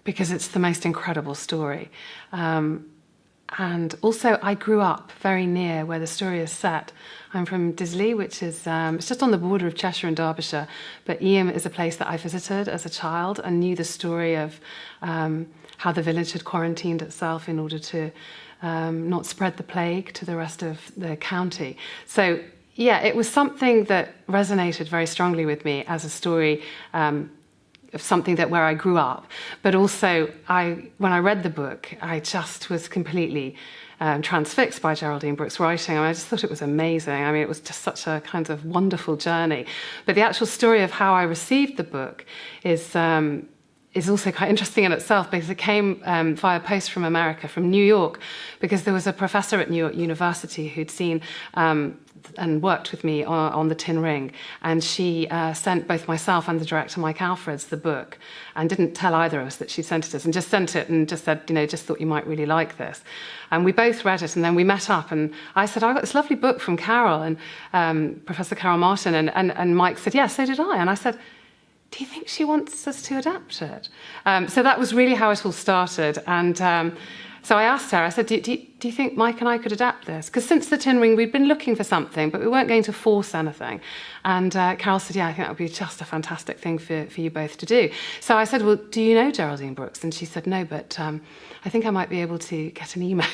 because it's the most incredible story. And also, I grew up very near where the story is set. I'm from Disley, which is it's just on the border of Cheshire and Derbyshire. But Eyam is a place that I visited as a child and knew the story of how the village had quarantined itself in order to not spread the plague to the rest of the county. So, yeah, it was something that resonated very strongly with me as a story of something that where I grew up. But also, when I read the book, I just was completely transfixed by Geraldine Brooks' writing. I mean, I just thought it was amazing. I mean, it was just such a kind of wonderful journey. But the actual story of how I received the book is also quite interesting in itself, because it came via post from America, from New York, because there was a professor at New York University who'd seen and worked with me on The Tin Ring, and she sent both myself and the director, Mike Alfreds, the book, and didn't tell either of us that she sent it us, and just sent it and just said, you know, just thought you might really like this. And we both read it, and then we met up, and I said, I got this lovely book from Carol, and Professor Carol Martin, and Mike said, yeah, so did I. And I said, do you think she wants us to adapt it? So that was really how it all started. And so I asked her, I said, do you think Mike and I could adapt this? Because since The Tin Ring, we'd been looking for something, but we weren't going to force anything. And Carol said, yeah, I think that would be just a fantastic thing for you both to do. So I said, well, do you know Geraldine Brooks? And she said, no, but I think I might be able to get an email.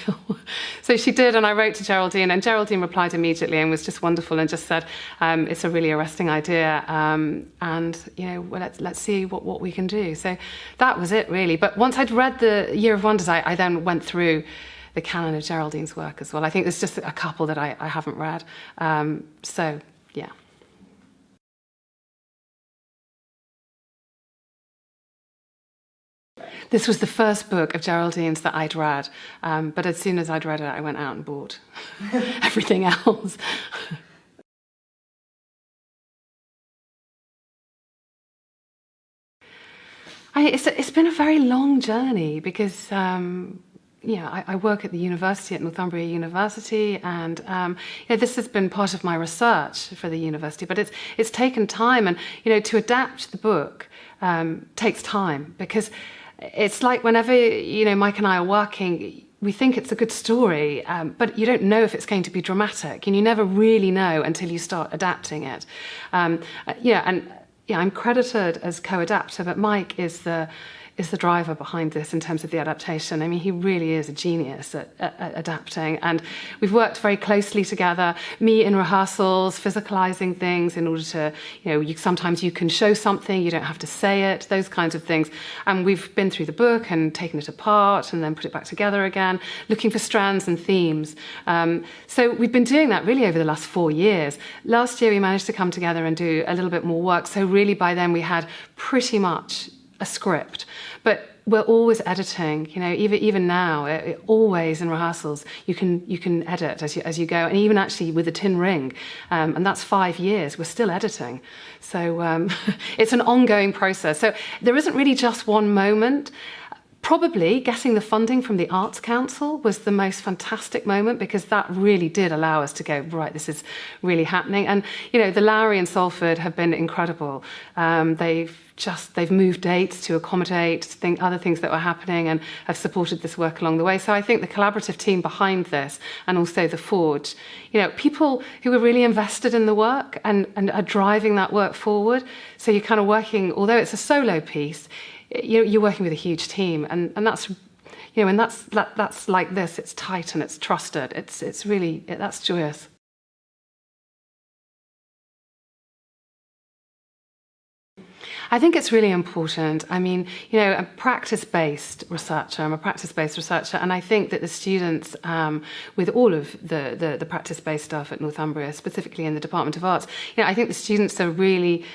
So she did, and I wrote to Geraldine, and Geraldine replied immediately and was just wonderful and just said, it's a really arresting idea, and you know, well, let's see what we can do. So that was it, really. But once I'd read The Year of Wonders, I then went through the canon of Geraldine's work as well. I think there's just a couple that I haven't read. So, yeah. This was the first book of Geraldine's that I'd read, but as soon as I'd read it, I went out and bought everything else. It's been a very long journey because I work at the university, at Northumbria University, and this has been part of my research for the university, but it's taken time, and to adapt the book takes time, because it's like whenever Mike and I are working, we think it's a good story, but you don't know if it's going to be dramatic, and you never really know until you start adapting it. I'm credited as co-adapter, but Mike is the driver behind this in terms of the adaptation. I mean, he really is a genius at adapting, and we've worked very closely together, me in rehearsals, physicalizing things in order to, sometimes you can show something, you don't have to say it, those kinds of things. And we've been through the book and taken it apart and then put it back together again, looking for strands and themes. So we've been doing that really over the last 4 years. Last year we managed to come together and do a little bit more work, so really by then we had pretty much a script, but we're always editing. Even now, always in rehearsals, you can edit as you go, and even actually with The Tin Ring, and that's 5 years. We're still editing, so it's an ongoing process. So there isn't really just one moment. Probably getting the funding from the Arts Council was the most fantastic moment, because that really did allow us to go, right, this is really happening. And, the Lowry and Salford have been incredible. They've moved dates to accommodate other things that were happening, and have supported this work along the way. So I think the collaborative team behind this, and also the Forge, people who are really invested in the work and are driving that work forward. So you're kind of working, although it's a solo piece, you're working with a huge team, and that's, and that's like this. It's tight and it's trusted. It's really, that's joyous. I think it's really important. I mean, a practice-based researcher. I'm a practice-based researcher, and I think that the students, with all of the practice-based stuff at Northumbria, specifically in the Department of Arts, I think the students are really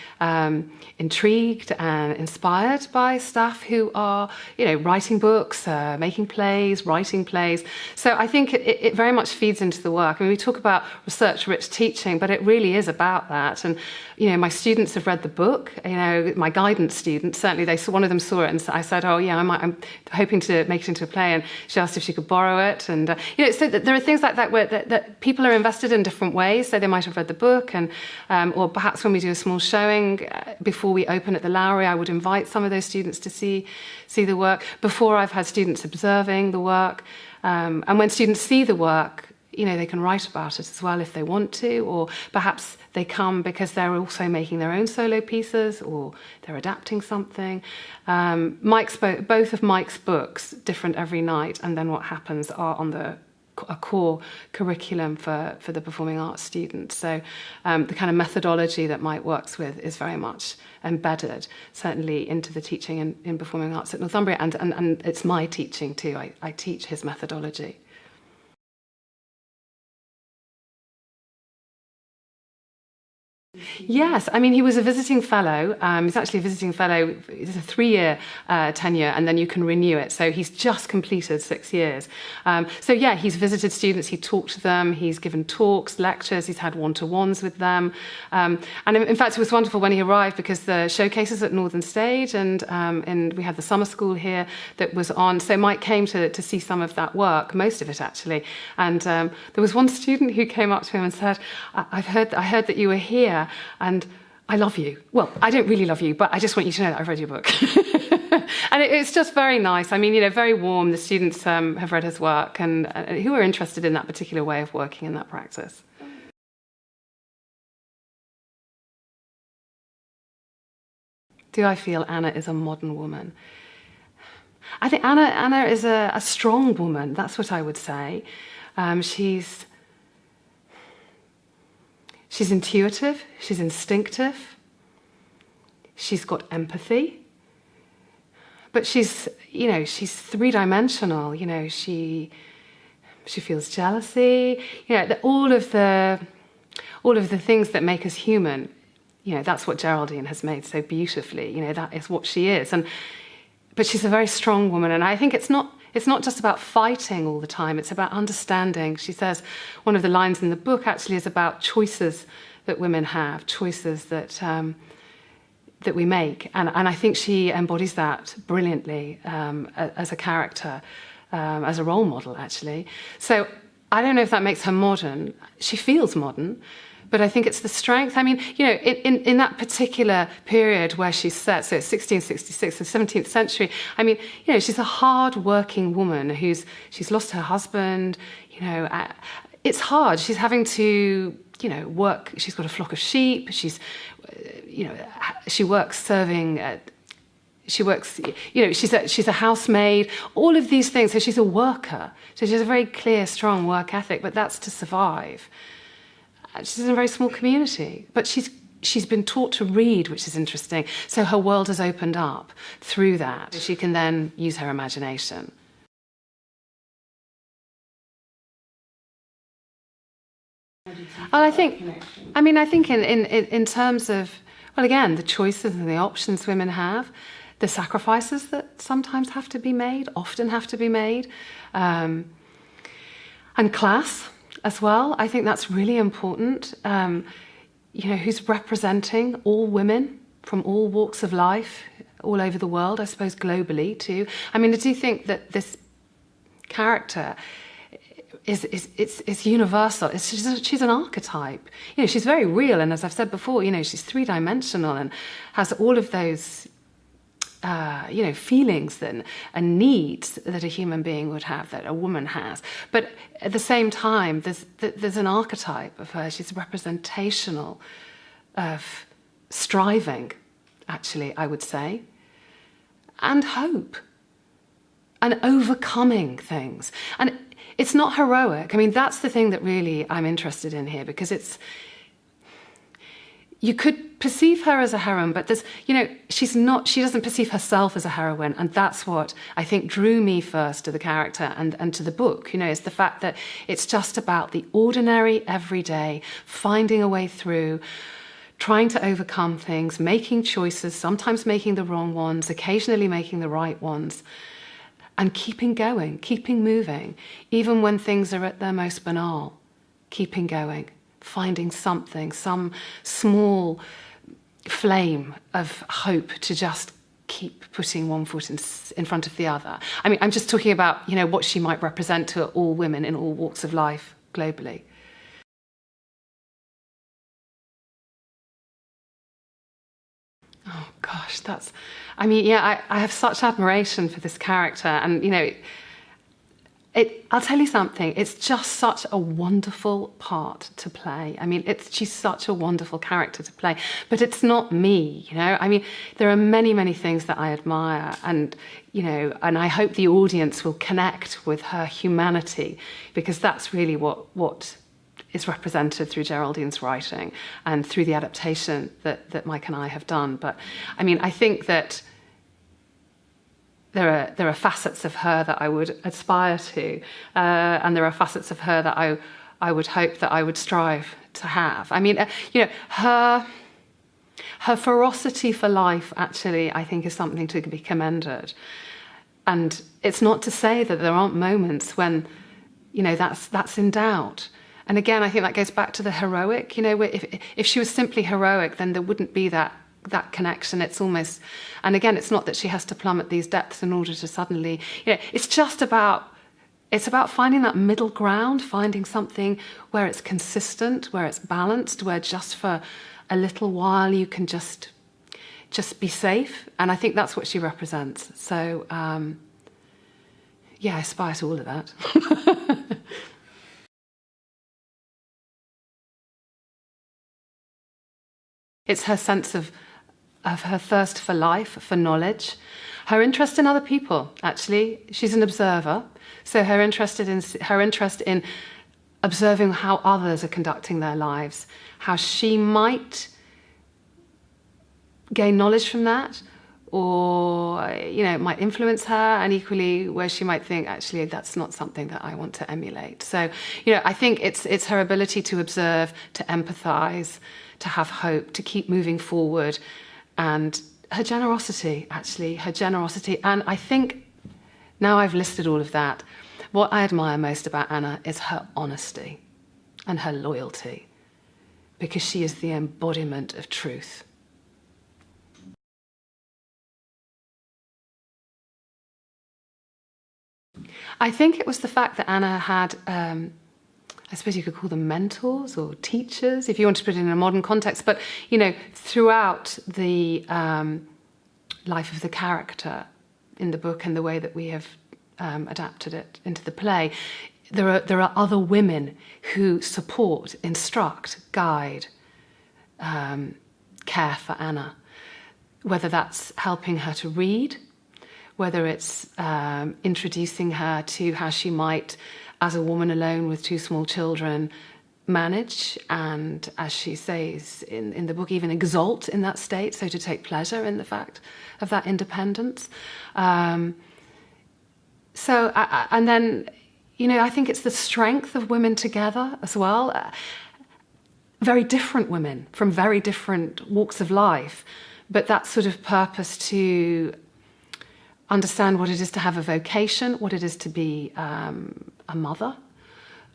intrigued and inspired by staff who are, writing books, making plays, writing plays. So I think it very much feeds into the work. I mean, we talk about research-rich teaching, but it really is about that. And my students have read the book. My my guidance students, certainly one of them saw it, and I said, oh yeah, I'm hoping to make it into a play, and she asked if she could borrow it. And so there are things like that where that people are invested in different ways. So they might have read the book, and or perhaps when we do a small showing before we open at the Lowry, I would invite some of those students to see the work. Before, I've had students observing the work, and when students see the work, they can write about it as well if they want to, or perhaps they come because they're also making their own solo pieces, or they're adapting something. Both of Mike's books, Different Every Night, and Then What Happens, are on a core curriculum for the performing arts students. So the kind of methodology that Mike works with is very much embedded, certainly into the teaching in performing arts at Northumbria, and it's my teaching too. I teach his methodology. Yes, I mean, he was a visiting fellow. He's actually a visiting fellow. It's a 3-year tenure, and then you can renew it. So he's just completed 6 years. So yeah, he's visited students, he talked to them, he's given talks, lectures, he's had one-to-ones with them. And in fact, it was wonderful when he arrived, because the showcases at Northern Stage, and we had the summer school here that was on. So Mike came to see some of that work, most of it actually. And there was one student who came up to him and said, I heard that you were here, and I love you. Well, I don't really love you, but I just want you to know that I've read your book. And it's just very nice. I mean, very warm. The students have read his work, and who are interested in that particular way of working in that practice. Do I feel Anna is a modern woman? I think Anna is a strong woman. That's what I would say. She's intuitive, she's instinctive, she's got empathy, but she's three-dimensional. She feels jealousy. All of the things that make us human. That's what Geraldine has made so beautifully. That is what she is. But she's a very strong woman, and I think it's not just about fighting all the time, it's about understanding. She says, one of the lines in the book actually is about choices that women have, choices that we make. And I think she embodies that brilliantly as a character, as a role model, actually. So I don't know if that makes her modern. She feels modern. But I think it's the strength. I mean, in that particular period where she's set, so it's 1666, the 17th century, I mean, she's a hard-working woman she's lost her husband, it's hard. She's having to, work. She's got a flock of sheep. She works serving she works, she's a housemaid, all of these things. So she's a worker. So she has a very clear, strong work ethic, but that's to survive. She's in a very small community, but she's been taught to read, which is interesting. So her world has opened up through that. She can then use her imagination. Well, I think in terms of, well, again, the choices and the options women have, the sacrifices that sometimes have to be made, often have to be made, and class as well. I think that's really important. Who's representing all women from all walks of life, all over the world, I suppose globally too. I mean, I do think that this character is universal. She's an archetype. She's very real, and as I've said before, she's three-dimensional and has all of those feelings and needs that a human being would have, that a woman has. But at the same time, there's an archetype of her. She's representational of striving, actually, I would say, and hope, and overcoming things. And it's not heroic. I mean, that's the thing that really I'm interested in here, because you could perceive her as a heroine, but she doesn't perceive herself as a heroine, and that's what I think drew me first to the character and to the book, is the fact that it's just about the ordinary, everyday, finding a way through, trying to overcome things, making choices, sometimes making the wrong ones, occasionally making the right ones, and keeping going, keeping moving, even when things are at their most banal, keeping going. Finding something, some small flame of hope to just keep putting one foot in front of the other. I mean, I'm just talking about, what she might represent to all women in all walks of life globally. Oh gosh, I have such admiration for this character, and I'll tell you something, it's just such a wonderful part to play. I mean, she's such a wonderful character to play, but it's not me, I mean, there are many, many things that I admire, and, and I hope the audience will connect with her humanity, because that's really what is represented through Geraldine's writing and through the adaptation that Mike and I have done. But, I mean, I think that there are facets of her that I would aspire to, and there are facets of her that I would hope that I would strive to have. I mean, her ferocity for life, actually, I think is something to be commended. And it's not to say that there aren't moments when, that's in doubt. And again, I think that goes back to the heroic. If she was simply heroic, then there wouldn't be that connection. It's almost, and again, it's not that she has to plummet these depths in order to suddenly, it's about finding that middle ground, finding something where it's consistent, where it's balanced, where just for a little while you can just be safe. And I think that's what she represents. So, I aspire to all of that. It's her sense of her thirst for life, for knowledge, her interest in other people, actually. She's an observer, so her interest in observing how others are conducting their lives, how she might gain knowledge from that, or, it might influence her, and equally where she might think, actually, that's not something that I want to emulate. So, I think it's her ability to observe, to empathise, to have hope, to keep moving forward, and her generosity, actually, And I think, now I've listed all of that, what I admire most about Anna is her honesty and her loyalty, because she is the embodiment of truth. I think it was the fact that Anna had, I suppose you could call them mentors or teachers, if you want to put it in a modern context. But, throughout the life of the character in the book and the way that we have adapted it into the play, there are other women who support, instruct, guide, care for Anna, whether that's helping her to read, whether it's introducing her to how she might, as a woman alone with two small children, manage, and as she says in the book, even exult in that state, so to take pleasure in the fact of that independence. And then, I think it's the strength of women together as well. Very different women from very different walks of life, but that sort of purpose to understand what it is to have a vocation, what it is to be a mother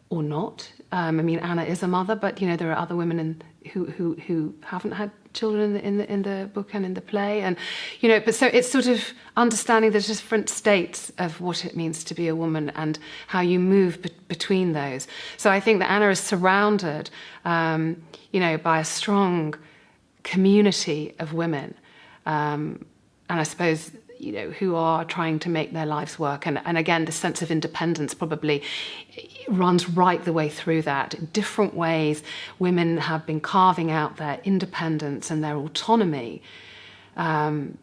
or not. I mean, Anna is a mother, but there are other women who haven't had children in the book and in the play, and but so it's sort of understanding the different states of what it means to be a woman and how you move between those. So I think that Anna is surrounded, by a strong community of women, and I suppose, who are trying to make their lives work. And again, the sense of independence probably runs right the way through that. In different ways, women have been carving out their independence and their autonomy. And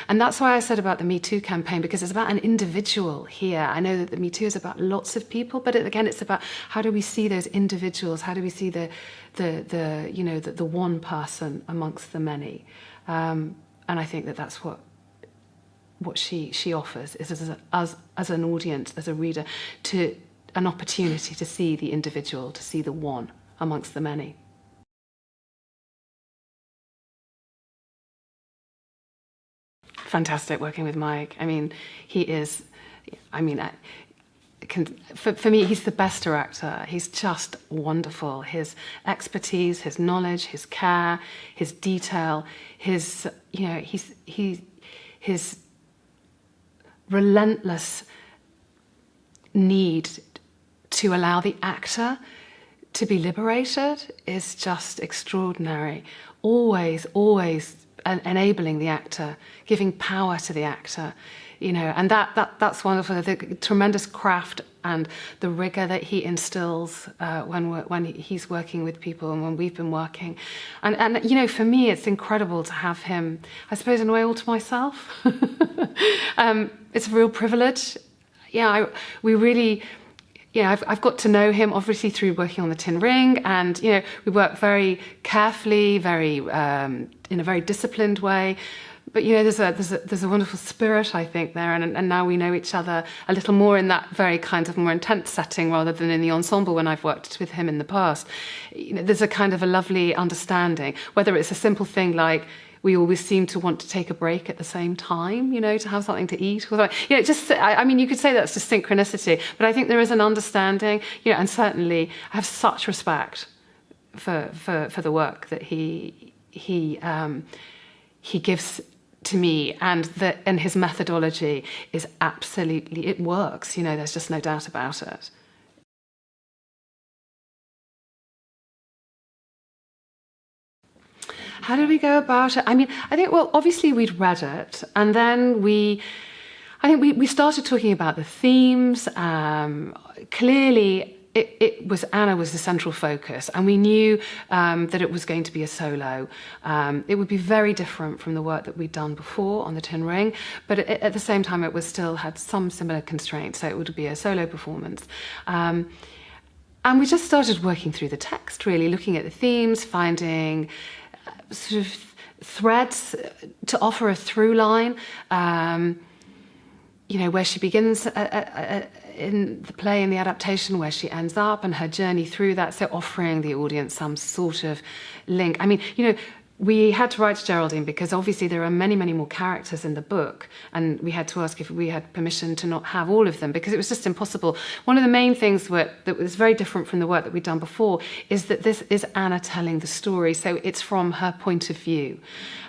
that's why I said about the Me Too campaign, because it's about an individual here. I know that the Me Too is about lots of people, but again, it's about how do we see those individuals? How do we see the one person amongst the many? And I think that that's what she offers, is as an audience, as a reader, to an opportunity to see the individual, to see the one amongst the many. Fantastic working with Mike. I mean, he is, for me, he's the best director. He's just wonderful. His expertise, his knowledge, his care, his detail, his relentless need to allow the actor to be liberated is just extraordinary. Always enabling the actor, giving power to the actor, and that's wonderful. The tremendous craft and the rigor that he instills when he's working with people and when we've been working, and for me, it's incredible to have him, I suppose, in a way, all to myself. It's a real privilege. We really. I've got to know him obviously through working on the Tin Ring, and we work very carefully, very in a very disciplined way. But there's a wonderful spirit, I think, there, and now we know each other a little more in that very kind of more intense setting rather than in the ensemble when I've worked with him in the past. There's a kind of a lovely understanding, whether it's a simple thing like we always seem to want to take a break at the same time, to have something to eat. Or, you could say that's just synchronicity, but I think there is an understanding, and certainly I have such respect for the work that he gives to me, and his methodology is absolutely, it works, there's just no doubt about it. How did we go about it? I think, well, obviously we'd read it, and then we started talking about the themes. Clearly, Anna was the central focus, and we knew that it was going to be a solo. It would be very different from the work that we'd done before on the Tin Ring, but at the same time, it was still had some similar constraints, so it would be a solo performance. And we just started working through the text, really, looking at the themes, finding sort of threads to offer a through line, where she begins in the play and the adaptation, where she ends up, and her journey through that, so offering the audience some sort of link. We had to write to Geraldine because obviously there are many, many more characters in the book, and we had to ask if we had permission to not have all of them because it was just impossible. One of the main things that was very different from the work that we'd done before is that this is Anna telling the story, so it's from her point of view.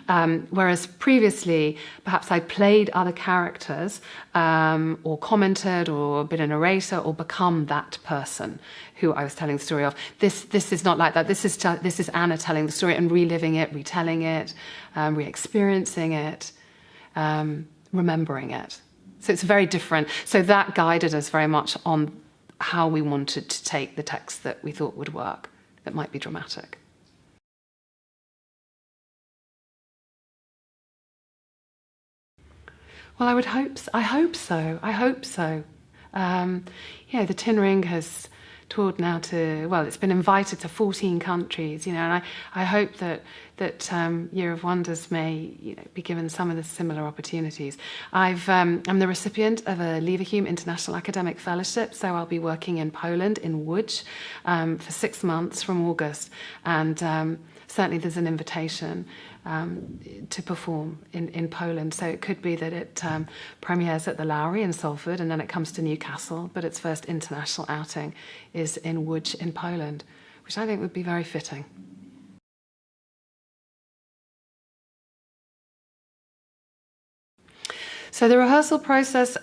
Whereas previously, perhaps I played other characters or commented or been a narrator or become that person who I was telling the story of. This is not like that. This is Anna telling the story and reliving it, retelling it, re-experiencing it, remembering it. So it's very different. So that guided us very much on how we wanted to take the text that we thought would work, that might be dramatic. Well, I hope so. The Tin Ring has toured now it's been invited to 14 countries, and I hope that Year of Wonders may, be given some of the similar opportunities. I'm the recipient of a Leverhulme International Academic Fellowship, so I'll be working in Poland, in Łódź, for 6 months from August, and certainly there's an invitation to perform in Poland. So it could be that it premieres at the Lowry in Salford and then it comes to Newcastle, but its first international outing is in Łódź in Poland, which I think would be very fitting. So the rehearsal process,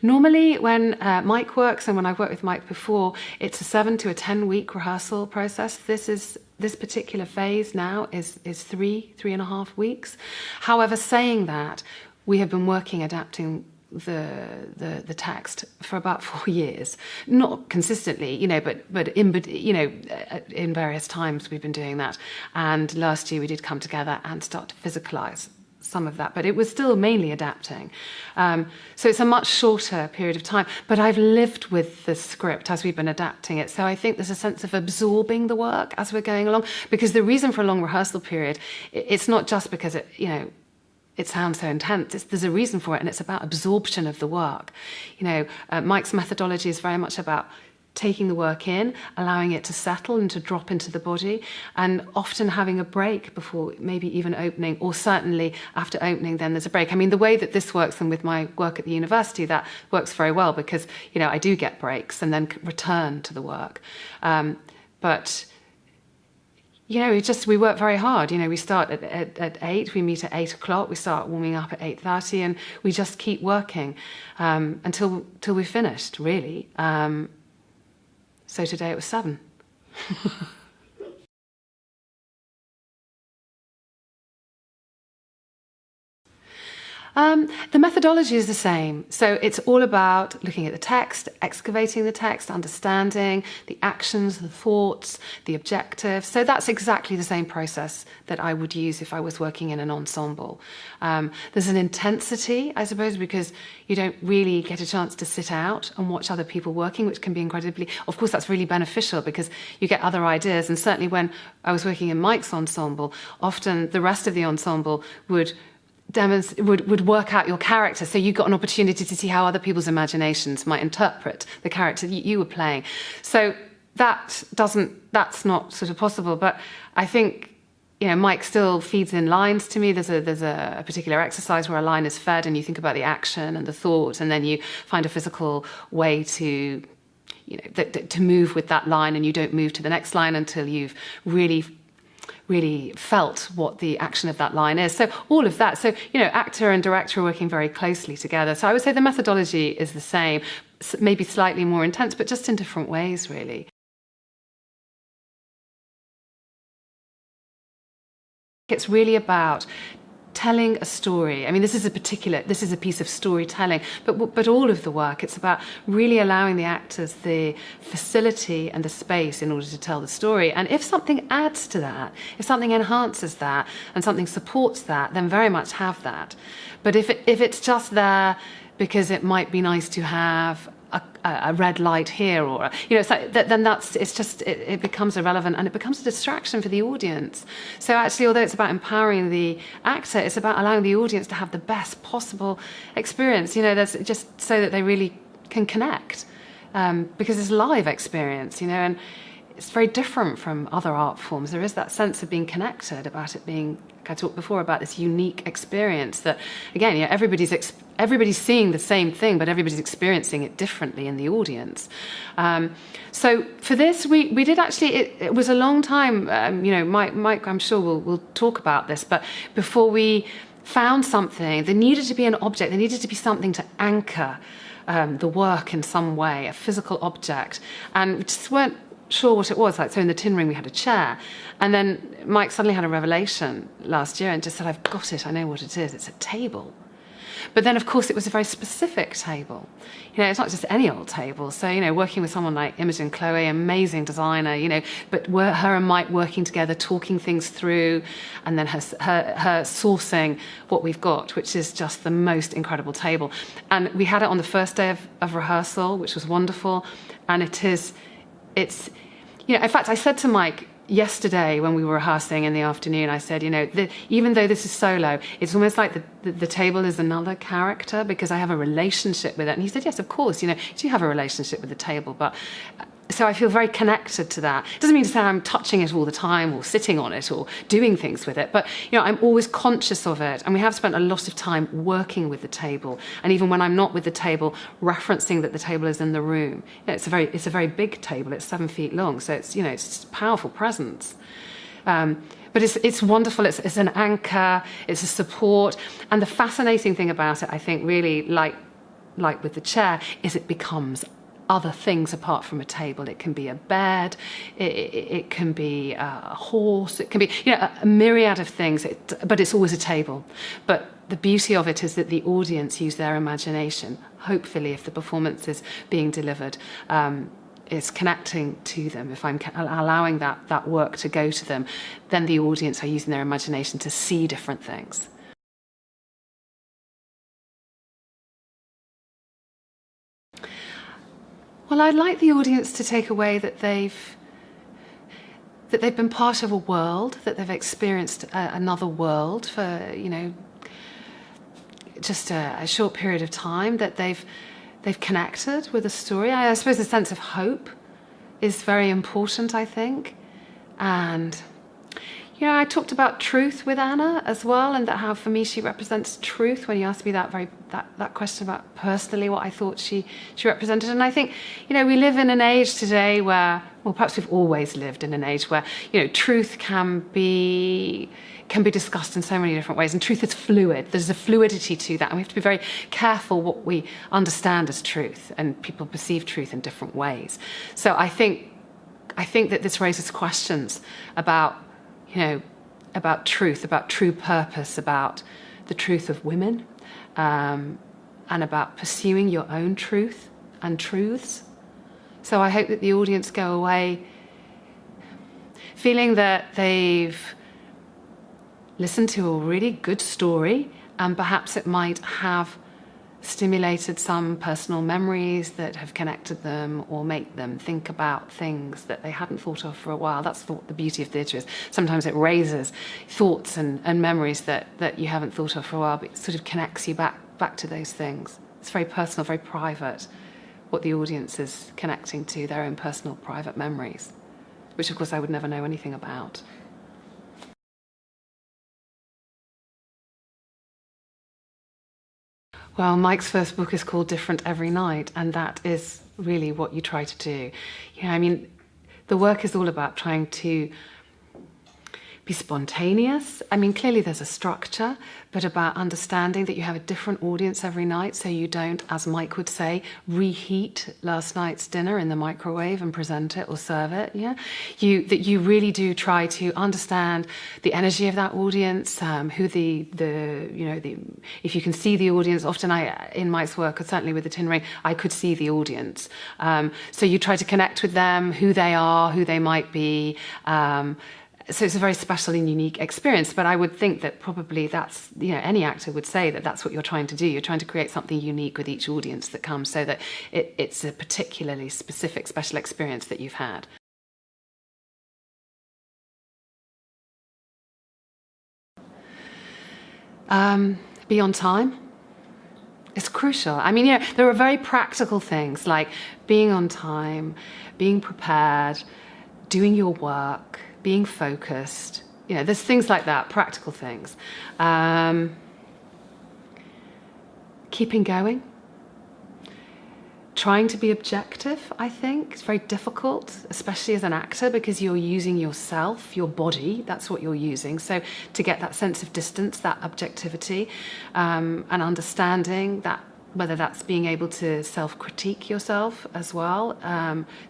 normally when Mike works, and when I've worked with Mike before, it's a 7 to 10 week rehearsal process. This particular phase now is 3.5 weeks. However, saying that, we have been adapting the text for about 4 years, not consistently, but in various times we've been doing that. And last year we did come together and start to physicalize some of that, but it was still mainly adapting. So it's a much shorter period of time, but I've lived with the script as we've been adapting it. So I think there's a sense of absorbing the work as we're going along, because the reason for a long rehearsal period, it's not just because it sounds so intense. There's a reason for it, and it's about absorption of the work. Mike's methodology is very much about taking the work in, allowing it to settle and to drop into the body, and often having a break before maybe even opening, or certainly after opening then there's a break. I mean, the way that this works, and with my work at the university, that works very well because, you know, I do get breaks and then return to the work. But you know, we work very hard. You know, we start at 8, we meet at 8 o'clock, we start warming up at 8:30, and we just keep working until we're finished, really. So today it was 7. The methodology is the same. So it's all about looking at the text, excavating the text, understanding the actions, the thoughts, the objectives. So that's exactly the same process that I would use if I was working in an ensemble. There's an intensity, I suppose, because you don't really get a chance to sit out and watch other people working, which can be incredibly, of course, that's really beneficial because you get other ideas. And certainly when I was working in Mike's ensemble, often the rest of the ensemble would work out your character, so you got an opportunity to see how other people's imaginations might interpret the character that you were playing. So that's not sort of possible. But I think, you know, Mike still feeds in lines to me. There's a particular exercise where a line is fed, and you think about the action and the thought, and then you find a physical way to, you know, to move with that line, and you don't move to the next line until you've really felt what the action of that line is. So all of that. So, you know, actor and director are working very closely together. So I would say the methodology is the same, maybe slightly more intense, but just in different ways, really. It's really about telling a story. I mean, this is a piece of storytelling, but all of the work, it's about really allowing the actors the facility and the space in order to tell the story. And if something adds to that, if something enhances that, and something supports that, then very much have that. But if it's just there because it might be nice to have a red light here, or, you know, it's like, then it becomes irrelevant, and it becomes a distraction for the audience. So actually, although it's about empowering the actor, it's about allowing the audience to have the best possible experience. You know, there's just so that they really can connect, because it's a live experience, you know, and it's very different from other art forms. There is that sense of being connected, about it being, like I talked before, about this unique experience that, again, you know, everybody's seeing the same thing, but everybody's experiencing it differently in the audience. So for this, we did actually, it was a long time, you know, Mike, I'm sure we'll talk about this, but before we found something, there needed to be an object, there needed to be something to anchor the work in some way, a physical object, and we just weren't sure what it was. Like, so in the Tin Ring we had a chair, and then Mike suddenly had a revelation last year and just said, I've got it, I know what it is, it's a table. But then, of course, it was a very specific table. You know, it's not just any old table. So, you know, working with someone like Imogen Chloe, amazing designer, you know, but her and Mike working together, talking things through, and then her sourcing what we've got, which is just the most incredible table. And we had it on the first day of rehearsal, which was wonderful. And it's, you know, in fact, I said to Mike yesterday when we were rehearsing in the afternoon, I said, you know, even though this is solo, it's almost like the table is another character because I have a relationship with it. And he said, yes, of course, you know, do you have a relationship with the table? But so I feel very connected to that. It doesn't mean to say I'm touching it all the time or sitting on it or doing things with it, but, you know, I'm always conscious of it. And we have spent a lot of time working with the table. And even when I'm not with the table, referencing that the table is in the room. You know, it's a very big table. It's 7 feet long. So it's, you know, it's a powerful presence. But it's wonderful. It's an anchor. It's a support. And the fascinating thing about it, I think, really, like with the chair, is it becomes other things apart from a table. It can be a bed, it can be a horse, it can be, you know, a myriad of things, but it's always a table. But the beauty of it is that the audience use their imagination. Hopefully, if the performance is being delivered, is connecting to them, if I'm allowing that work to go to them, then the audience are using their imagination to see different things. Well, I'd like the audience to take away that they've been part of a world, that they've experienced another world for, you know, just a short period of time, that they've connected with a story. I suppose a sense of hope is very important, I think. And I talked about truth with Anna as well, and that how for me she represents truth. When you asked me that question about personally what I thought she represented, and I think we live in an age today where, well, perhaps we've always lived in an age where truth can be discussed in so many different ways, and truth is fluid. There's a fluidity to that, and we have to be very careful what we understand as truth, and people perceive truth in different ways. So I think that this raises questions about truth, about true purpose, about the truth of women, and about pursuing your own truth and truths. So I hope that the audience go away feeling that they've listened to a really good story, and perhaps it might have stimulated some personal memories that have connected them, or make them think about things that they hadn't thought of for a while. That's what the beauty of theatre is. Sometimes it raises thoughts and memories that you haven't thought of for a while, but it sort of connects you back to those things. It's very personal, very private, what the audience is connecting to, their own personal private memories, which of course I would never know anything about. Well, Mike's first book is called Different Every Night, and that is really what you try to do. The work is all about trying to be spontaneous. Clearly there's a structure, but about understanding that you have a different audience every night, so you don't, as Mike would say, reheat last night's dinner in the microwave and present it or serve it. Yeah, that you really do try to understand the energy of that audience, who if you can see the audience. Often in Mike's work, or certainly with the Tin Ring, I could see the audience. So you try to connect with them, who they are, who they might be. So it's a very special and unique experience, but I would think that probably that's, any actor would say that that's what you're trying to do. You're trying to create something unique with each audience that comes, so that it's a particularly specific, special experience that you've had. Be on time. It's crucial. There are very practical things like being on time, being prepared, doing your work, being focused. There's things like that, practical things. Keeping going. Trying to be objective, I think. It's very difficult, especially as an actor, because you're using yourself, your body, that's what you're using. So to get that sense of distance, that objectivity, and understanding that, whether that's being able to self-critique yourself as well,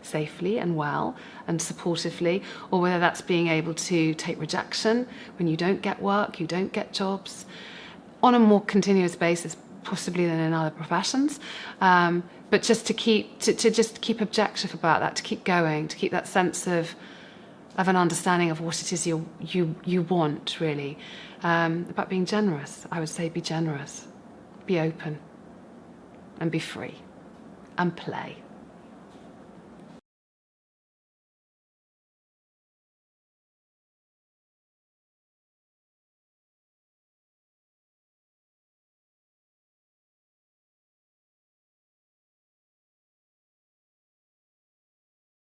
safely and well and supportively, or whether that's being able to take rejection when you don't get work, you don't get jobs, on a more continuous basis possibly than in other professions, but just to keep objective about that, to keep going, to keep that sense of an understanding of what it is you want, really. About being generous, I would say be generous, be open, and be free, and play.